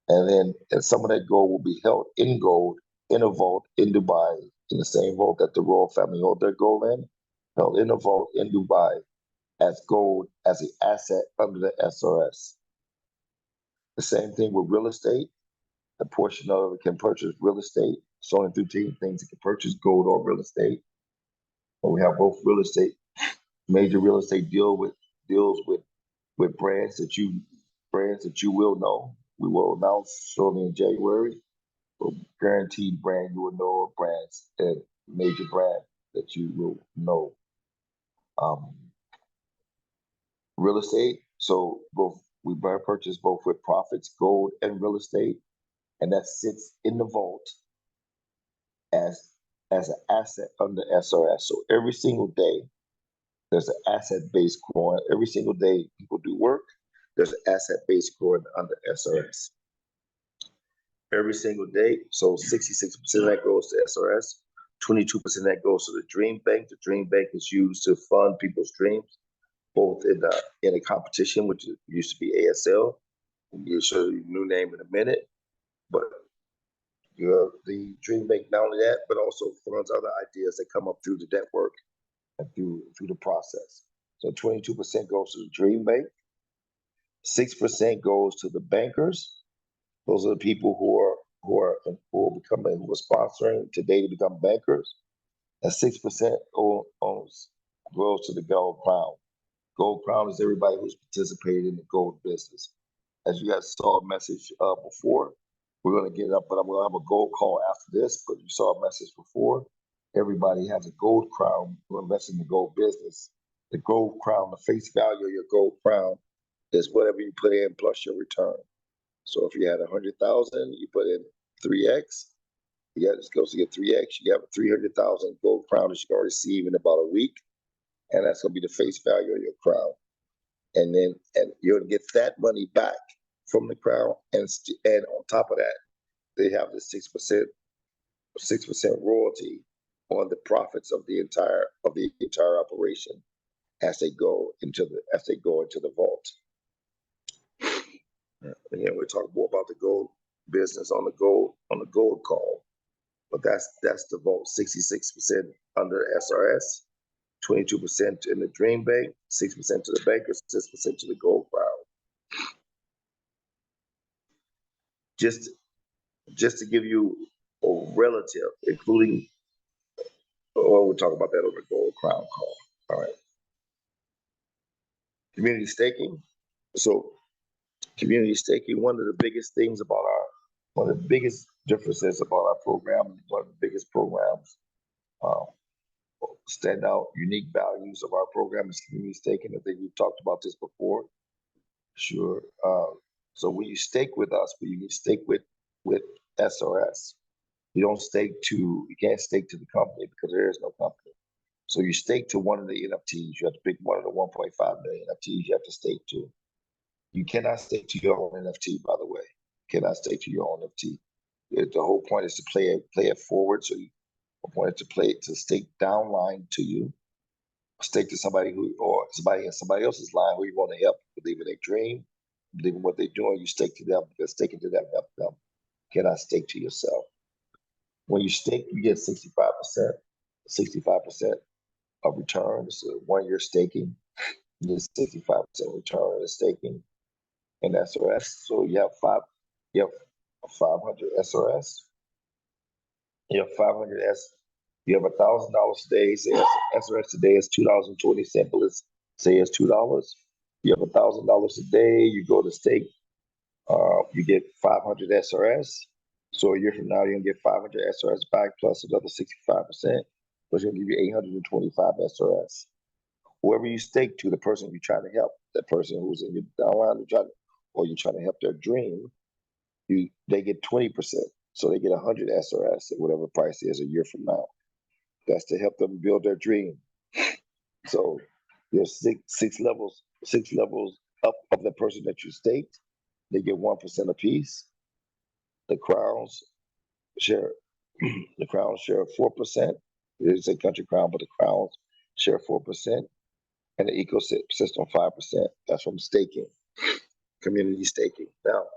And some of that gold will be held in gold in a vault in Dubai, in the same vault that the royal family hold their gold in, held in a vault in Dubai as gold, as an asset under the SRS. The same thing with real estate. A portion of it can purchase real estate. It's only 13 things that can purchase gold or real estate. But we have both real estate, major real estate deals with brands that you will know. We will announce shortly in January. So guaranteed brand you will know, of brands and major brand that you will know. Real estate. So we purchase both with profits, gold and real estate, and that sits in the vault as an asset under SRS. So every single day, there's an asset base growing. Every single day people do work, there's an asset base growing under SRS. Every single day, so 66% of that goes to SRS, 22% of that goes to the Dream Bank. The Dream Bank is used to fund people's dreams, both in a competition, which used to be ASL. We'll show you a new name in a minute, but the Dream Bank, not only that, but also funds other ideas that come up through the network and through the process. So 22% goes to the Dream Bank, 6% goes to the bankers. Those are the people who are sponsoring today to become bankers. And 6% goes to the Gold Crown. Gold Crown is everybody who's participated in the gold business. As you guys saw a message before, we're going to get up, but I'm going to have a gold call after this. But you saw a message before. Everybody has a gold crown who invests in the gold business. The gold crown, the face value of your gold crown is whatever you put in plus your return. So if you had 100,000, you put in 3x. It's supposed to get 3x. You have a 300,000 gold crown that you're going to receive in about a week, and that's going to be the face value of your crown. And you're going to get that money back from the crown, and on top of that, they have the 6% royalty on the profits of the entire operation as they go into the vault. Again, we'll talk more about the gold business on the gold call, but that's the vault, 66% under SRS, 22% in the Dream Bank, 6% to the bankers, 6% to the Gold Crown. Just to give you a relative, including, we'll talk about that on the Gold Crown call. All right. Community staking. So community staking, one of the biggest differences about our program, one of the biggest programs, uh, standout, unique values of our program is community staking. I think we've talked about this before. Sure. So when you stake with us, when you stake with SRS, you can't stake to the company because there is no company. So you stake to one of the NFTs. You have to pick one of the 1.5 million NFTs you have to stake to. You cannot stake to your own NFT, by the way. You cannot stake to your own NFT. The whole point is to play it forward. So the point is to stake downline to you, stake to somebody or somebody in somebody else's line who you want to help, believe in their dream, believe in what they're doing. You stake to them because staking to them help them. You cannot stake to yourself. When you stake, you get 65%, 65% of return. So 1 year staking, you get 65% return in staking in SRS. So you have 500 SRS. You have 500 S. You have $1,000 today. Say SRS today is $2.20. But let's say it's $2. You have $1,000 a day. You go to stake. You get 500 SRS. So a year from now, you're gonna get 500 SRS back plus another 65%, which is gonna give you 825 SRS. Whoever you stake to, the person you're trying to help, that person who's in your downline, or you're trying to help their dream, they get 20%. So they get 100 SRS at whatever price is a year from now. That's to help them build their dream. So there's six levels up of the person that you staked. They get 1% apiece. The crowns share 4%. It's a country crown, but the crowns share 4%, and the ecosystem 5%. That's from staking, community staking. Now,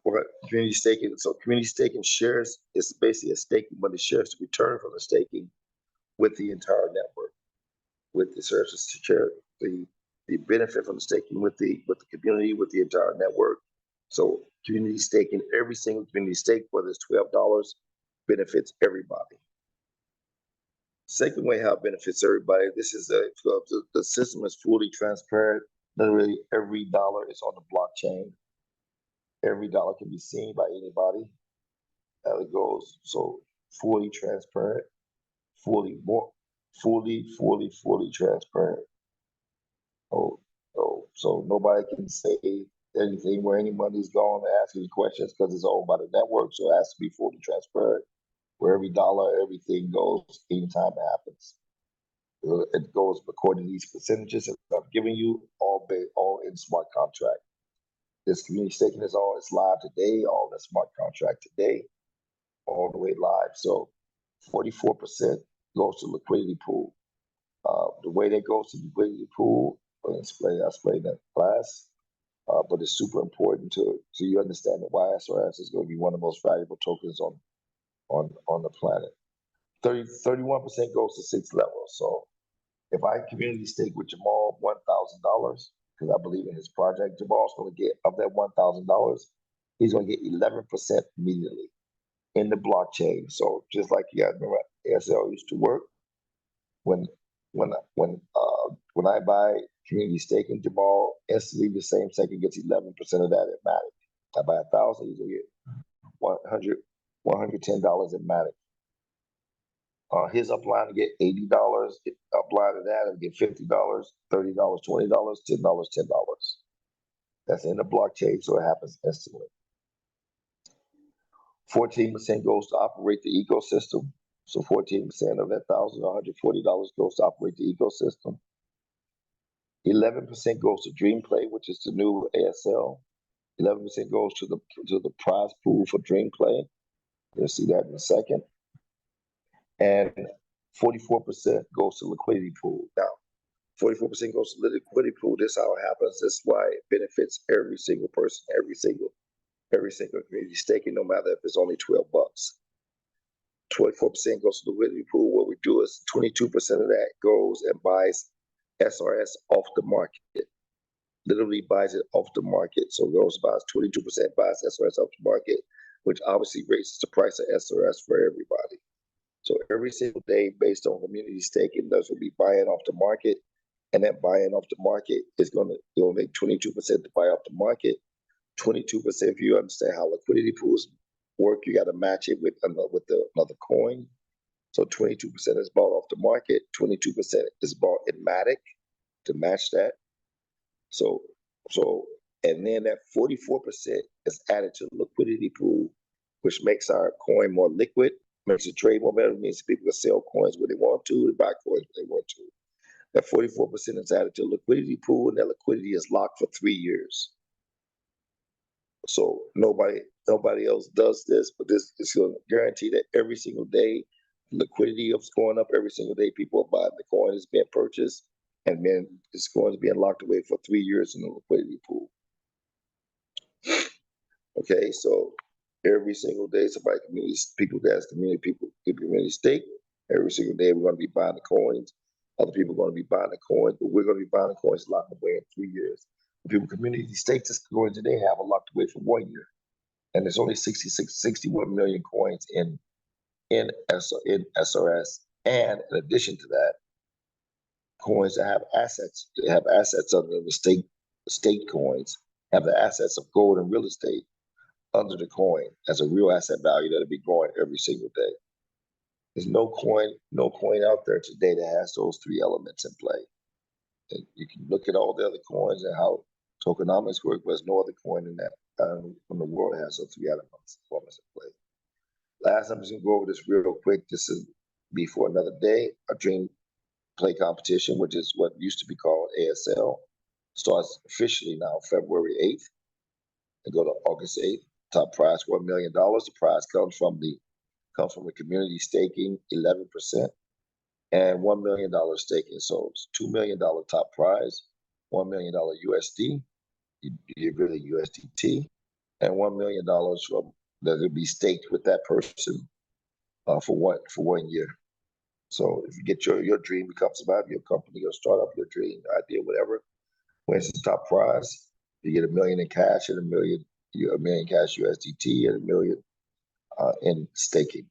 what community staking? So community staking shares is basically a staking, but it shares the return from the staking with the entire network, with the services to share the benefit from the staking with the community, with the entire network. So community staking, every single community stake, whether it's $12, benefits everybody. Second way how it benefits everybody, the system is fully transparent. Literally every dollar is on the blockchain. Every dollar can be seen by anybody as it goes. So fully transparent, fully transparent. So nobody can say anything where any money's going to ask any questions because it's owned by the network. So it has to be fully transparent, where every dollar, everything goes anytime it happens. It goes according to these percentages that I'm giving you, all in smart contract. This community staking is live today, all in smart contract today, all the way live. So 44% goes to liquidity pool. The way that goes to the liquidity pool, I'll explain that in class, but it's super important so you understand that why SRS is going to be one of the most valuable tokens on the planet. 31% goes to 6 levels. So if I community stake with Jamal $1,000, because I believe in his project, Jamal's going to get, of that $1,000, he's going to get 11% immediately in the blockchain. So just like you guys remember ASL used to work, when I buy community staking, Jamal instantly the same second gets 11% of that at Matic. I buy 1,000, he's gonna get $110 at Matic. His upline to get $80, upline to that and get $50, $30, $20, $10, $10. That's in the blockchain, so it happens instantly. 14% goes to operate the ecosystem. So 14% of that $1,140 goes to operate the ecosystem. 11% goes to DreamPlay, which is the new ASL. 11% goes to the prize pool for DreamPlay. You'll see that in a second. And 44% goes to liquidity pool. Now, 44% goes to the liquidity pool. This is how it happens. This is why it benefits every single person, every single community staking, no matter if it's only $12. 24% goes to the liquidity pool. What we do is 22% of that goes and buys SRS off the market. Literally buys it off the market. So it goes about 22% buys SRS off the market, which obviously raises the price of SRS for everybody. So every single day, based on community staking, those will be buying off the market, and that buying off the market is going to make 22% to buy off the market. 22%, if you understand how liquidity pools work, you got to match it with another coin. So 22% is bought off the market, 22% is bought in Matic to match that. So, and then that 44% is added to the liquidity pool, which makes our coin more liquid, makes it trade more better, means people can sell coins when they want to, buy coins when they want to. That 44% is added to the liquidity pool, and that liquidity is locked for 3 years. So nobody else does this, but this is going to guarantee that every single day, liquidity is going up. Every single day, people are buying the coin is being purchased, and then this coin is being locked away for 3 years in the liquidity pool. Okay, so every single day, somebody people that's community stake. Every single day, we're going to be buying the coins. Other people are going to be buying the coins, but we're going to be buying the coins locked away in 3 years. People community stake this coins that they have are locked away for 1 year, and there's only 61 million coins in SRS, and in addition to that, coins that have assets under the state coins have the assets of gold and real estate under the coin as a real asset value that'll be growing every single day. There's no coin out there today that has those 3 elements in play. And you can look at all the other coins and how tokenomics work, but there's no other coin in that in the world that has those 3 elements in play. Last, I'm just gonna go over this real quick. This is be for another day. A Dream Play competition, which is what used to be called ASL, starts officially now February 8th and go to August 8th. Top prize $1 million. The prize comes from the community staking 11% and $1 million staking. So it's $2 million top prize, $1 million USD, really USDT, and $1 million from that will be staked with that person for 1 year. So if you get your dream becomes about your company, your startup, your dream idea, whatever, wins the top prize, you get $1 million in cash and $1 million cash USDT and $1 million in staking.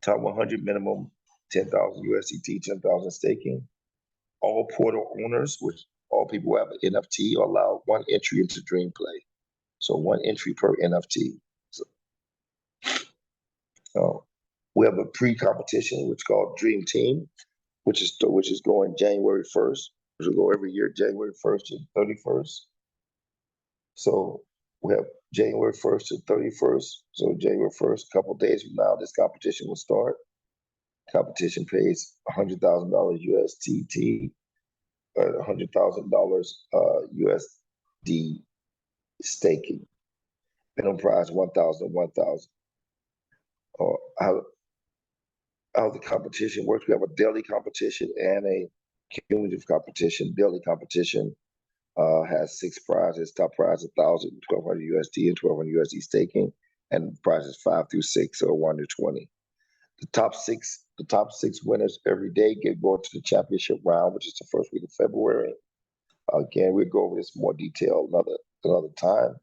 Top 100 minimum 10,000 USDT, 10,000 staking. All portal owners, which all people who have an NFT, are allowed 1 entry into Dream Play. So 1 entry per NFT. So we have a pre-competition which is called Dream Team, which is going January 1st, which will go every year January 1st to 31st. So we have January 1st to 31st. So January 1st, a couple of days from now, this competition will start. Competition pays $100,000 USDT, $100,000 USD staking. Minimum prize 1,000. How the competition works? We have a daily competition and a cumulative competition. Daily competition has 6 prizes. Top prize 1,000, 1,200 USD, and 1,200 USD staking, and prizes 5 through 6 or 1 to 20. The top six winners every day go into the championship round, which is the first week of February. Again, we'll go over this in more detail another time.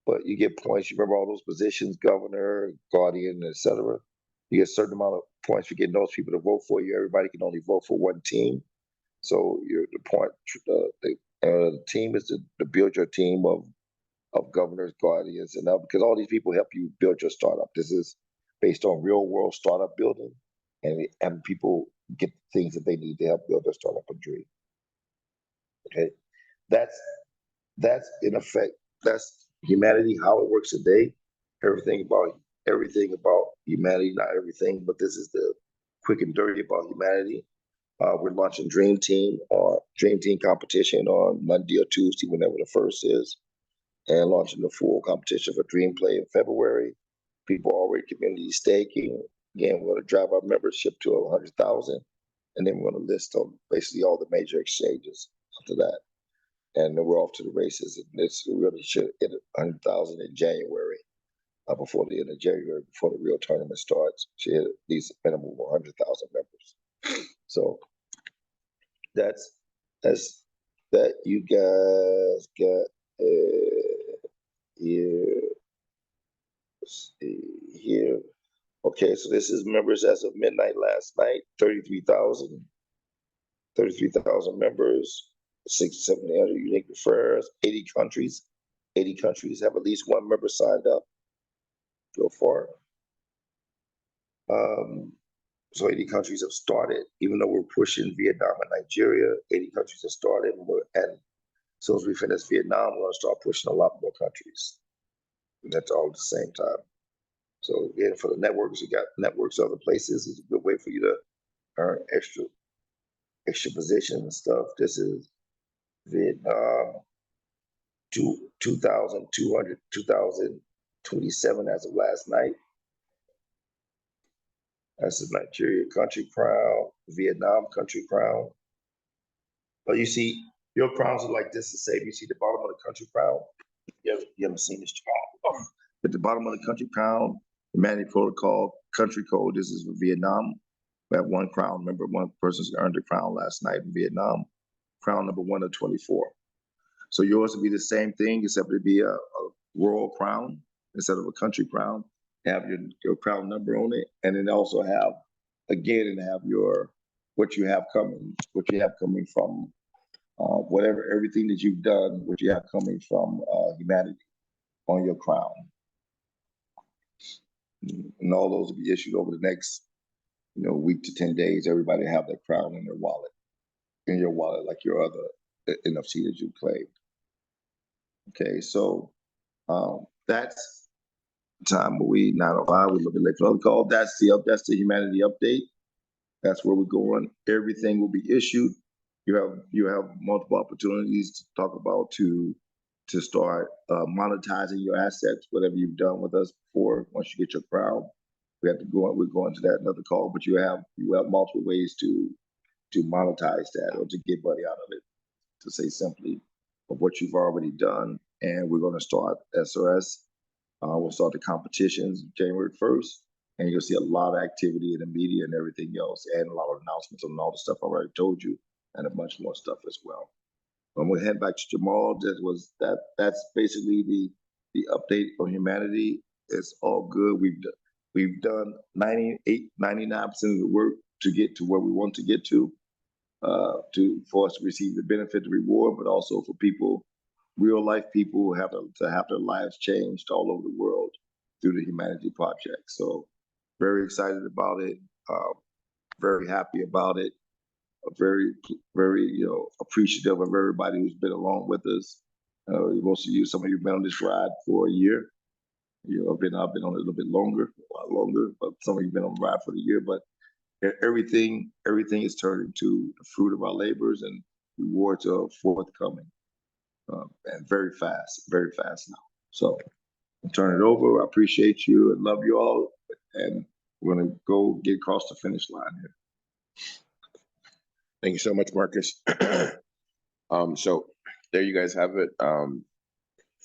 But you get points. You remember all those positions: governor, guardian, etc. You get a certain amount of points for getting those people to vote for you. Everybody can only vote for 1 team. So the team is to build your team of governors, guardians, and because all these people help you build your startup. This is based on real world startup building, and people get things that they need to help build their startup and dream. Okay, that's in effect. That's humanity, how it works today. Everything about humanity, not everything, but this is the quick and dirty about humanity. We're launching Dream Team competition on Monday or Tuesday, whenever the first is, and launching the full competition for Dream Play in February. People already community staking. Again, we're going to drive our membership to 100,000, and then we're going to list on basically all the major exchanges after that. And then we're off to the races. And this really should hit 100,000 in January. before the end of January, before the real tournament starts. She had at least a minimum of 100,000 members. So that's that you guys got here. Let's see here. Okay, so this is members as of midnight last night, 33,000 members, 6,700 unique referrers, 80 countries. 80 countries have at least one member signed up. Go far. So 80 countries have started, even though we're pushing Vietnam and Nigeria, 80 countries have started. And as soon as we finish Vietnam, we're going to start pushing a lot more countries. And that's all at the same time. So again, for the networks, you got networks other places. It's a good way for you to earn extra position and stuff. This is Vietnam, 2,027 as of last night. That's the Nigeria country crown, Vietnam country crown. But you see, your crowns are like this. The same. You see the bottom of the country crown. You haven't seen this crown. At the bottom of the country crown, Humanity Protocol country code. This is for Vietnam. We have one crown. Remember, one person's earned a crown last night in Vietnam. Crown number 1 of 24. So yours would be the same thing, except it'd be a royal crown instead of a country crown. Have your crown number on it, and then also have what you have coming from everything that you've done, what you have coming from humanity on your crown. And all those will be issued over the next week to 10 days. Everybody have their crown in your wallet, like your other NFC that you claimed. Okay, so that's time. We 9:05. We're looking late for another call. That's the humanity update. That's where we're going. Everything will be issued. You have multiple opportunities to talk about to start monetizing your assets, whatever you've done with us before. Once you get your crown, we're going to that another call. But you have multiple ways to monetize that or to get money out of it. To say simply, of what you've already done, and we're going to start SRS. We'll start the competitions January 1st, and you'll see a lot of activity in the media and everything else, and a lot of announcements on all the stuff I already told you, and a bunch more stuff as well. I'm going to head back to Jamal. That's basically the update on humanity. It's all good. We've done 99% of the work to get to where we want to get to. For us to receive the benefit, the reward, but also for people, real life people who have to have their lives changed all over the world through the Humanity Project. So very excited about it, very happy about it, very appreciative of everybody who's been along with us. Most of you, some of you have been on this ride for a year. I've been on it a little bit longer, a lot longer, but some of you have been on the ride for the year. But everything is turning to the fruit of our labors, and rewards are forthcoming, and very fast now. So I'll turn it over. I appreciate you and love you all, and we're going to go get across the finish line here. Thank you so much, Marcus. So there you guys have it. I'm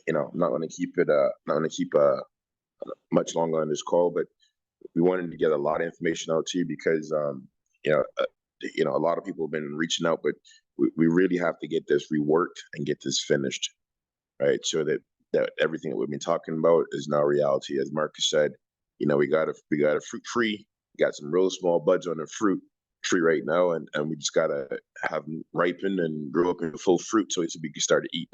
not going to keep much longer on this call, but we wanted to get a lot of information out to you because a lot of people have been reaching out, but we really have to get this reworked and get this finished, right? So that everything that we've been talking about is now reality. As Marcus said, we got a fruit tree, we got some real small buds on the fruit tree right now, and we just gotta have them ripen and grow up into full fruit so we can start to eat,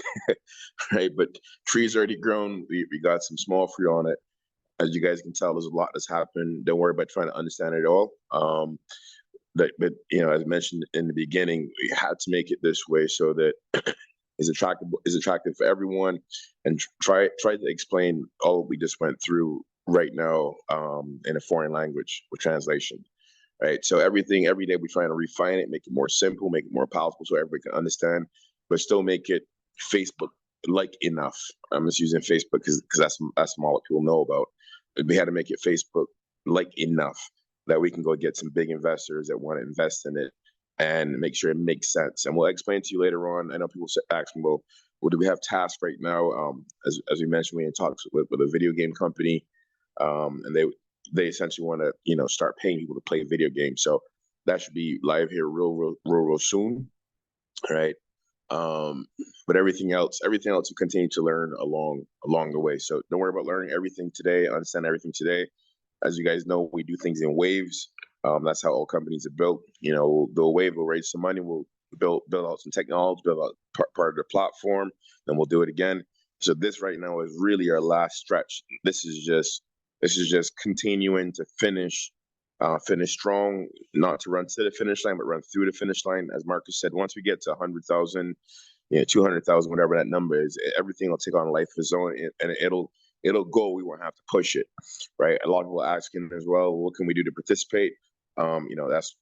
right? But tree's already grown. We got some small fruit on it. As you guys can tell, there's a lot that's happened. Don't worry about trying to understand it all. But as mentioned in the beginning, we had to make it this way so that is attractive for everyone, and try to explain all we just went through right now in a foreign language with translation. Right. So every day we're trying to refine it, make it more simple, make it more powerful so everybody can understand, but still make it Facebook-like enough. I'm just using Facebook because that's all that people know about. But we had to make it Facebook-like enough that we can go get some big investors that want to invest in it and make sure it makes sense. And we'll explain to you later on. I know people ask me, well, do we have tasks right now? As we mentioned, we in talks with a video game company and they essentially want to, you know, start paying people to play video games. So that should be live here real soon, right? But everything else we continue to learn along the way. So don't worry about learning everything today, understand everything today. As you guys know, we do things in waves. That's how all companies are built. You know, we'll do a wave, we'll raise some money, we'll build out some technology, build out part of the platform, then we'll do it again. So this right now is really our last stretch. This is just continuing to finish strong, not to run to the finish line, but run through the finish line. As Marcus said, once we get to 100,000, 200,000, whatever that number is, everything will take on a life of its own, and it'll go. We won't have to push it, right? A lot of people are asking as well, what can we do to participate? That's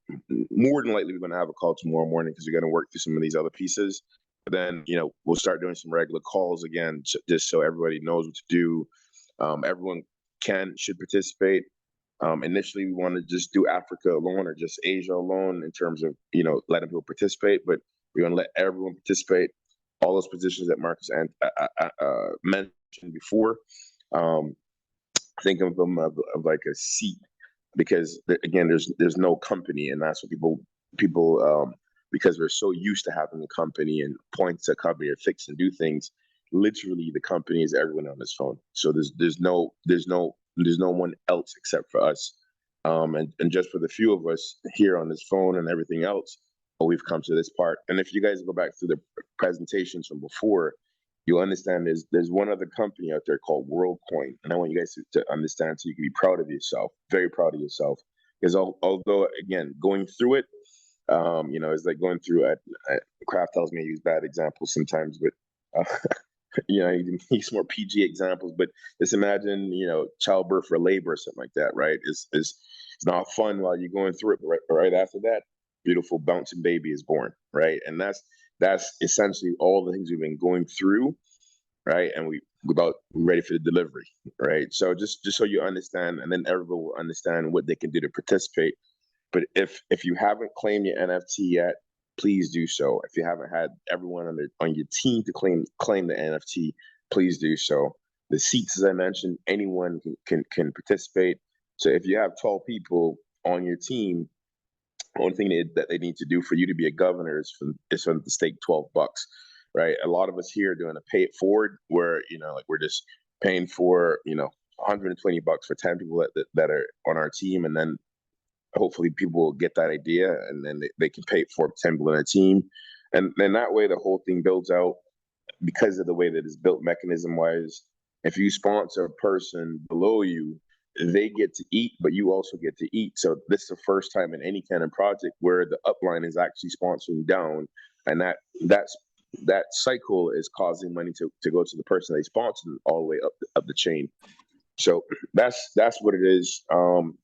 more than likely we're going to have a call tomorrow morning because we're going to work through some of these other pieces. But then, we'll start doing some regular calls again, just so everybody knows what to do. Everyone should participate. Initially, we want to just do Africa alone or just Asia alone in terms of, letting people participate, but we're going to let everyone participate. All those positions that Marcus mentioned before, think of them of like a seat, because again, there's no company, and that's what people because we're so used to having a company and points to cover or fix and do things. Literally, the company is everyone on this phone. So there's no one else except for us. And just for the few of us here on this phone and everything else, we've come to this part. And if you guys go back through the presentations from before, you'll understand there's one other company out there called WorldCoin. And I want you guys to understand so you can be proud of yourself, very proud of yourself. Because although, again, going through it, it's like going through Kraft tells me I use bad examples sometimes, but you can use more PG examples, but just imagine, childbirth or labor or something like that, right? It's not fun while you're going through it, but right after that, beautiful bouncing baby is born, right? And that's essentially all the things we've been going through, right? And we're ready for the delivery, right? So just so you understand, and then everyone will understand what they can do to participate. But if you haven't claimed your NFT yet, please do so. If you haven't had everyone on your team to claim the NFT, please do so. The seats, as I mentioned, anyone can participate. So if you have 12 people on your team, the only thing that they need to do for you to be a governor is for them to stake $12, right? A lot of us here are doing a pay it forward, where we're just paying for $120 for 10 people that are on our team, and then hopefully people will get that idea, and then they can pay for 10 people in a team. And then that way the whole thing builds out, because of the way that it's built mechanism wise. If you sponsor a person below you, they get to eat, but you also get to eat. So this is the first time in any kind of project where the upline is actually sponsoring down, and that cycle is causing money to go to the person they sponsored all the way up the chain. So that's what it is.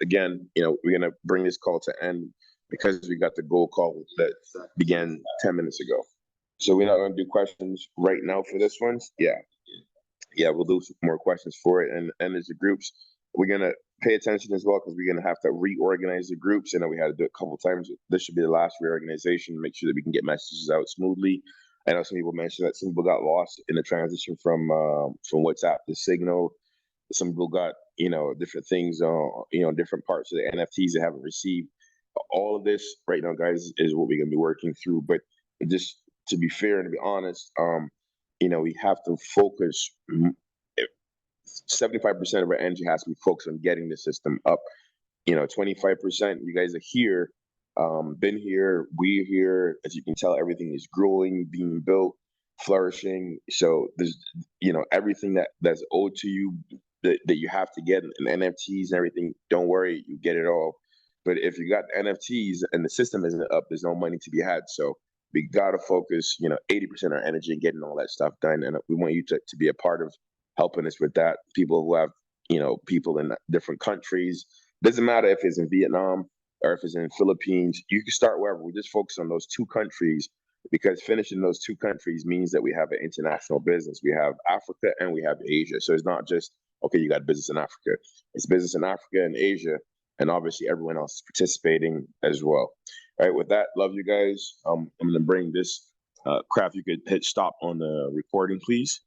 Again, we're gonna bring this call to end because we got the goal call that began 10 minutes ago. So we're not gonna do questions right now for this one. Yeah, we'll do some more questions for it. And as the groups, we're gonna pay attention as well, because we're gonna have to reorganize the groups. I know we had to do it a couple of times. This should be the last reorganization. Make sure that we can get messages out smoothly. I know some people mentioned that some people got lost in the transition from WhatsApp to Signal. Some people got, different things, different parts of the NFTs they haven't received. All of this right now, guys, is what we're going to be working through. But just to be fair and to be honest, we have to focus. 75% of our energy has to be focused on getting the system up. 25%, you guys are here, been here, we're here. As you can tell, everything is growing, being built, flourishing. So there's, everything that's owed to you, that you have to get in NFTs and everything, don't worry, you get it all. But if you got NFTs and the system isn't up, there's no money to be had. So we got to focus, 80% of our energy in getting all that stuff done. And we want you to be a part of helping us with that. People who have, people in different countries, doesn't matter if it's in Vietnam or if it's in Philippines, you can start wherever. We just focus on those two countries, because finishing those two countries means that we have an international business. We have Africa and we have Asia. So it's not just, okay, you got business in Africa. It's business in Africa and Asia, and obviously everyone else is participating as well. All right, with that, love you guys. I'm going to bring this, Kraft, you could hit stop on the recording, please.